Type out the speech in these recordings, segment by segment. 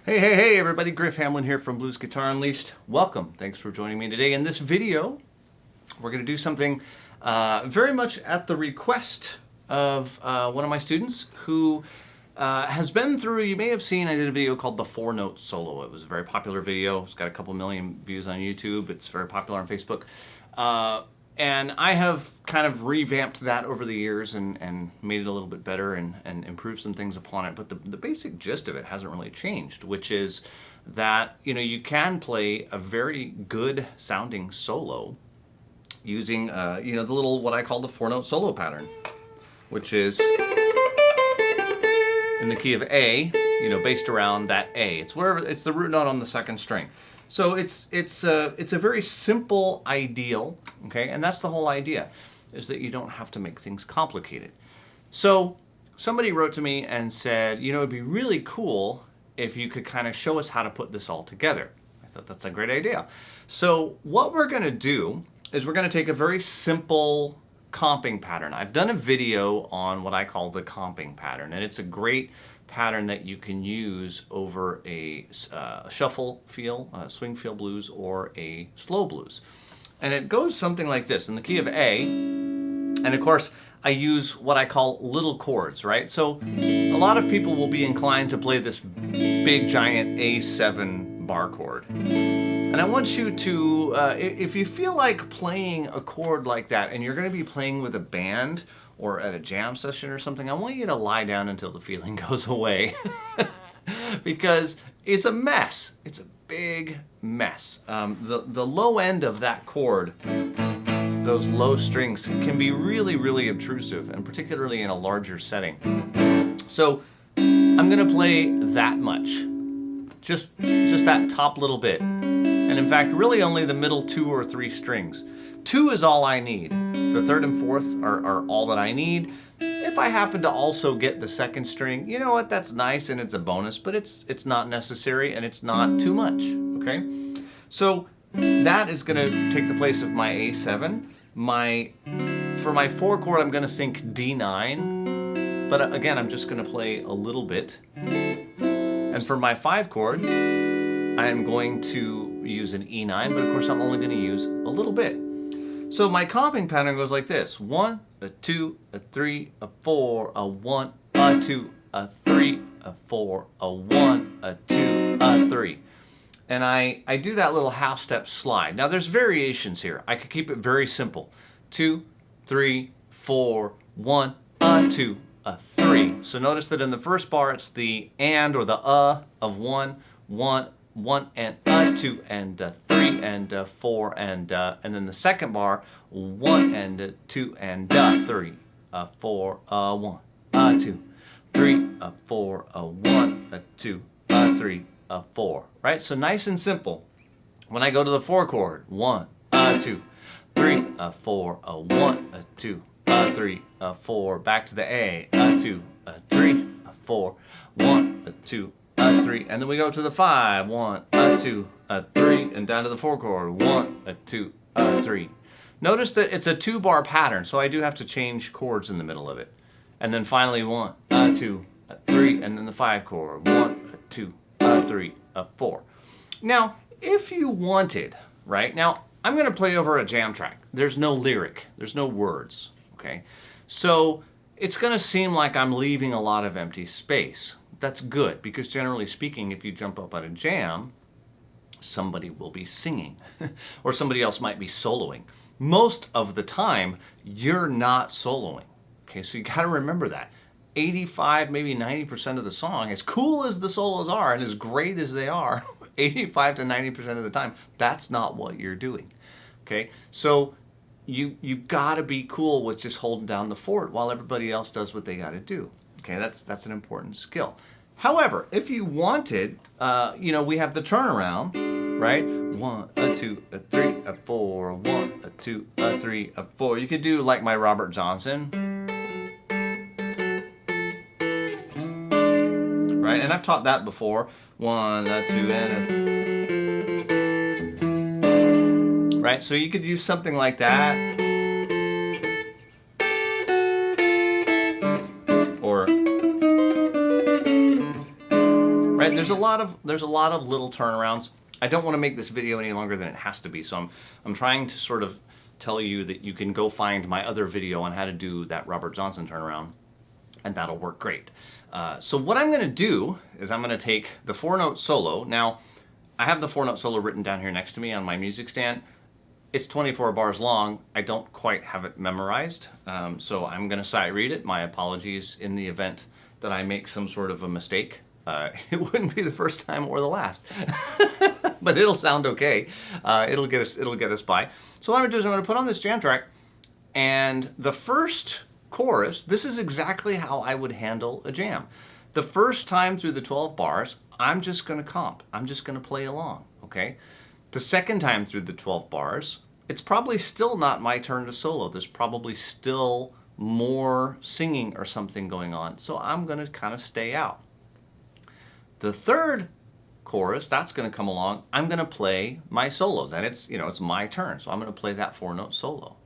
Hey everybody, Griff Hamlin here from Blues Guitar Unleashed. Welcome, thanks for joining me today. In this video, we're going to do something very much at the request of one of my students who has been through, you may have seen, I did a video called The 4-Note Solo. It was a very popular video. It's got a couple million views on YouTube. It's very popular on Facebook. And I have kind of revamped that over the years and made it a little bit better and improved some things upon it. But the basic gist of it hasn't really changed, which is that, you know, you can play a very good sounding solo using, you know, the little, what I call the 4-note solo pattern, which is in the key of A, you know, based around that A. It's the root note on the second string. So it's a very simple ideal, okay? And that's the whole idea, is that you don't have to make things complicated. So somebody wrote to me and said, you know, it'd be really cool if you could kind of show us how to put this all together. I thought that's a great idea. So what we're gonna do is we're gonna take a very simple comping pattern. I've done a video on what I call the comping pattern, and it's a great pattern that you can use over a shuffle feel, swing feel blues, or a slow blues. And it goes something like this, in the key of A, and of course I use what I call little chords, right? So a lot of people will be inclined to play this big giant A7 bar chord. And I want you to, if you feel like playing a chord like that and you're going to be playing with a band or at a jam session or something, I want you to lie down until the feeling goes away. Because it's a mess. It's a big mess. The low end of that chord, those low strings, can be really, really obtrusive, and particularly in a larger setting. So I'm going to play that much. Just that top little bit. And in fact, really only the middle 2 or 3 strings. 2 is all I need. The 3rd and 4th are all that I need. If I happen to also get the 2nd string, you know what, that's nice and it's a bonus, but it's not necessary and it's not too much, okay? So that is gonna take the place of my A7. For my 4 chord, I'm gonna think D9, but again, I'm just gonna play a little bit. And for my 5 chord, I am going to use an E9, but of course I'm only going to use a little bit. So my comping pattern goes like this: 1, a 2, a 3, a 4, a 1, a 2, a 3, a 4, a 1, a 2, a 3. And I do that little half step slide. Now there's variations here. I could keep it very simple: 2, 3, 4, 1, a 2, a 3. So notice that in the first bar it's the and or the of 1, 1, 1 and a 2 and a 3 and a 4 and then the second bar 1 and a 2 and a 3, a 4, a 1, a 2, 3, a 4, a 1, a 2, a 3, a 4. Right? So nice and simple. When I go to the 4 chord, 1, a 2, 3, a 4, a 1, a 2, a 3, a 4. Back to the A 2, a 3, a 4, 1, a 2, a 3, and then we go to the 5, 1, a 2, a 3, and down to the 4 chord, 1, a 2, a 3. Notice that it's a 2-bar pattern, so I do have to change chords in the middle of it. And then finally 1, a 2, a 3, and then the 5 chord, 1, a 2, a 3, a 4. Now, if you wanted, right, now I'm going to play over a jam track. There's no lyric, there's no words, okay? So it's going to seem like I'm leaving a lot of empty space. That's good, because generally speaking, if you jump up at a jam, somebody will be singing, or somebody else might be soloing. Most of the time, you're not soloing. Okay, so you got to remember that. 85, maybe 90% of the song, as cool as the solos are and as great as they are, 85 to 90% of the time, that's not what you're doing. Okay, so you've got to be cool with just holding down the fort while everybody else does what they got to do. Okay, that's an important skill. However, if you wanted, you know, we have the turnaround, right? 1, a 2, a 3, a 4, 1, a 2, a 3, a 4. You could do like my Robert Johnson, right? And I've taught that before. 1, a 2, and a... Right? So you could use something like that. Or... Right? there's a lot of little turnarounds. I don't want to make this video any longer than it has to be, so I'm trying to sort of tell you that you can go find my other video on how to do that Robert Johnson turnaround, and that'll work great. So what I'm going to do is I'm going to take the 4-note solo. Now, I have the 4-note solo written down here next to me on my music stand. It's 24 bars long. I don't quite have it memorized, so I'm going to sight read it. My apologies in the event that I make some sort of a mistake. It wouldn't be the first time or the last, but it'll sound okay. It'll get us by. So what I'm gonna do is I'm gonna put on this jam track, and the first chorus. This is exactly how I would handle a jam. The first time through the 12 bars, I'm just gonna comp. I'm just gonna play along. Okay. The second time through the 12 bars, it's probably still not my turn to solo. There's probably still more singing or something going on, so I'm gonna kind of stay out. The third chorus, that's going to come along. I'm going to play my solo. Then it's my turn. So I'm going to play that 4-note solo,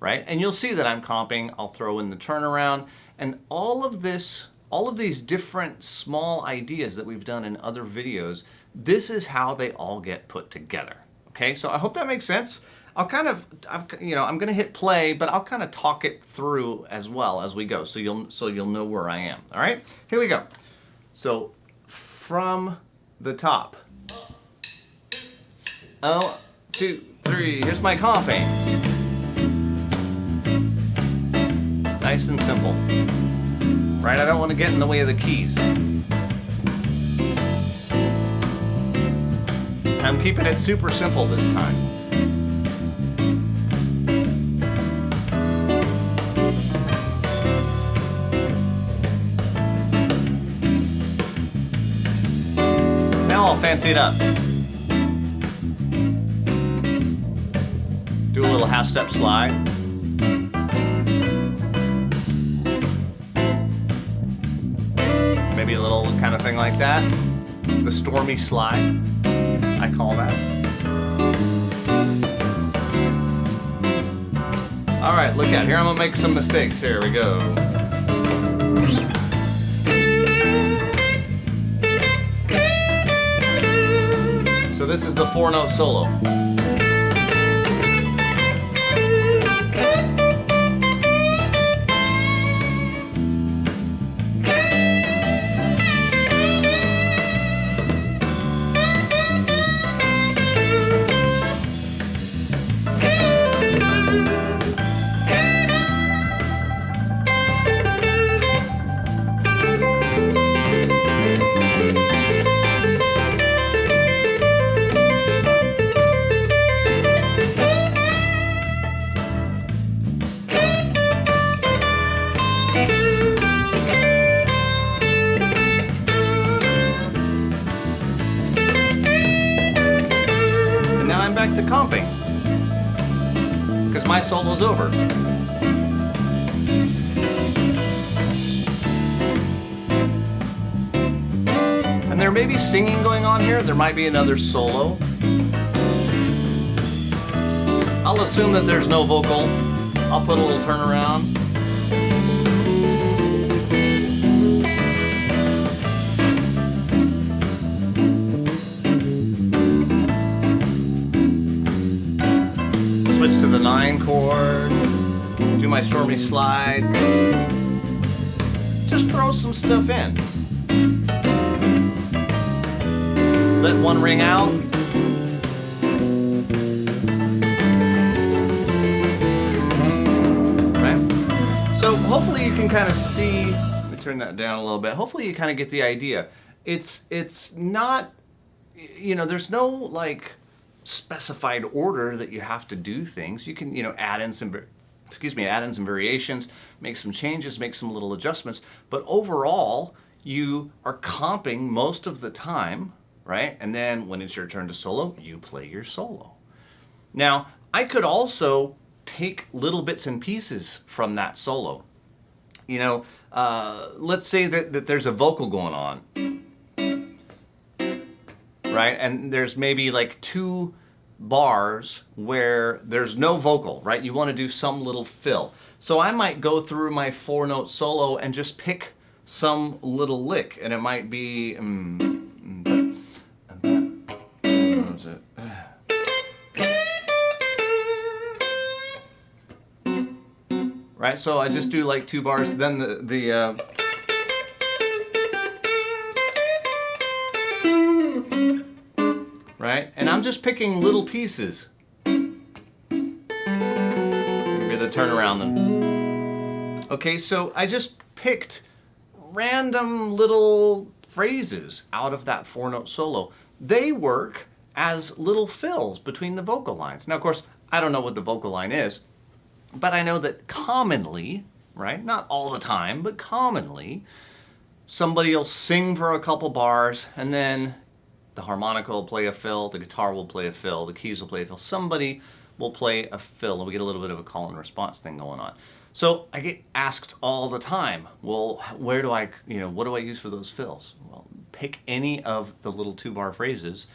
right? And you'll see that I'm comping. I'll throw in the turnaround, and all of these different small ideas that we've done in other videos, this is how they all get put together. Okay? So I hope that makes sense. I'm going to hit play, but I'll kind of talk it through as well as we go, so you'll know where I am. All right? Here we go. So from the top. 1, 2, 3. Here's my comping. Nice and simple. Right? I don't want to get in the way of the keys. I'm keeping it super simple this time. I'll fancy it up. Do a little half-step slide. Maybe a little kind of thing like that. The stormy slide, I call that. All right, look out. Here I'm gonna make some mistakes. Here we go. So this is the 4-note solo. Back to comping, because my solo's over. And there may be singing going on here. There might be another solo. I'll assume that there's no vocal. I'll put a little turnaround. Switch to the 9 chord, do my stormy slide, just throw some stuff in. Let one ring out. Right? So hopefully you can kind of see, let me turn that down a little bit, hopefully you kind of get the idea. It's not, there's no like specified order that you have to do things. You can, add in some variations, make some changes, make some little adjustments, but overall, you are comping most of the time, right? And then when it's your turn to solo, you play your solo. Now, I could also take little bits and pieces from that solo. Let's say that there's a vocal going on, right? And there's maybe like 2 bars where there's no vocal, right? You want to do some little fill. So I might go through my 4-note solo and just pick some little lick, and it might be right? So I just do like 2 bars, then right? And I'm just picking little pieces. Maybe the turnaround then. Okay, so I just picked random little phrases out of that 4-note solo. They work as little fills between the vocal lines. Now, of course, I don't know what the vocal line is, but I know that commonly, right? Not all the time, but commonly, somebody will sing for a couple bars, and then the harmonica will play a fill, the guitar will play a fill, the keys will play a fill. Somebody will play a fill, and we get a little bit of a call and response thing going on. So I get asked all the time, well, where do I, what do I use for those fills? Well, pick any of the little 2-bar phrases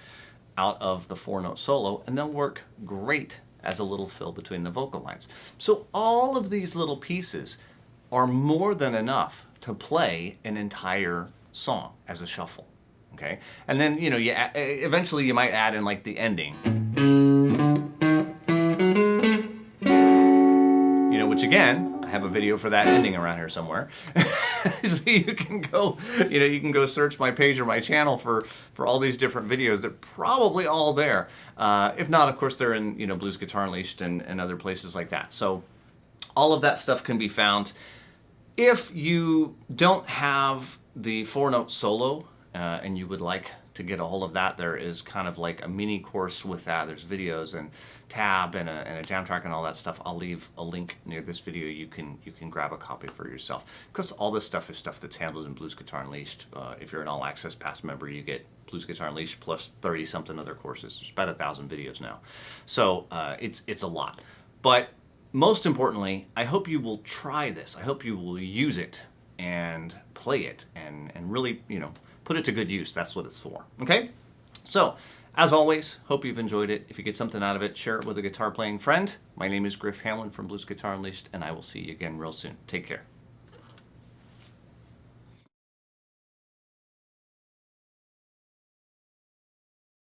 out of the 4-note solo, and they'll work great as a little fill between the vocal lines. So all of these little pieces are more than enough to play an entire song as a shuffle. Okay, and then eventually you might add in like the ending, which again I have a video for that ending around here somewhere. So you can go, you can go search my page or my channel for all these different videos. They're probably all there. If not, of course, they're in Blues Guitar Unleashed and other places like that. So all of that stuff can be found. If you don't have the 4-note solo and you would like to get a hold of that, there is kind of like a mini course with that. There's videos and tab and a jam track and all that stuff. I'll leave a link near this video. You can grab a copy for yourself, because all this stuff is stuff that's handled in Blues Guitar Unleashed. If you're an All Access Pass member, you get Blues Guitar Unleashed plus 30-something other courses. There's about 1,000 videos now, so it's a lot. But most importantly, I hope you will try this. I hope you will use it and play it and really put it to good use. That's what it's for. Okay? So, as always, hope you've enjoyed it. If you get something out of it, share it with a guitar playing friend. My name is Griff Hamlin from Blues Guitar Unleashed, and I will see you again real soon. Take care.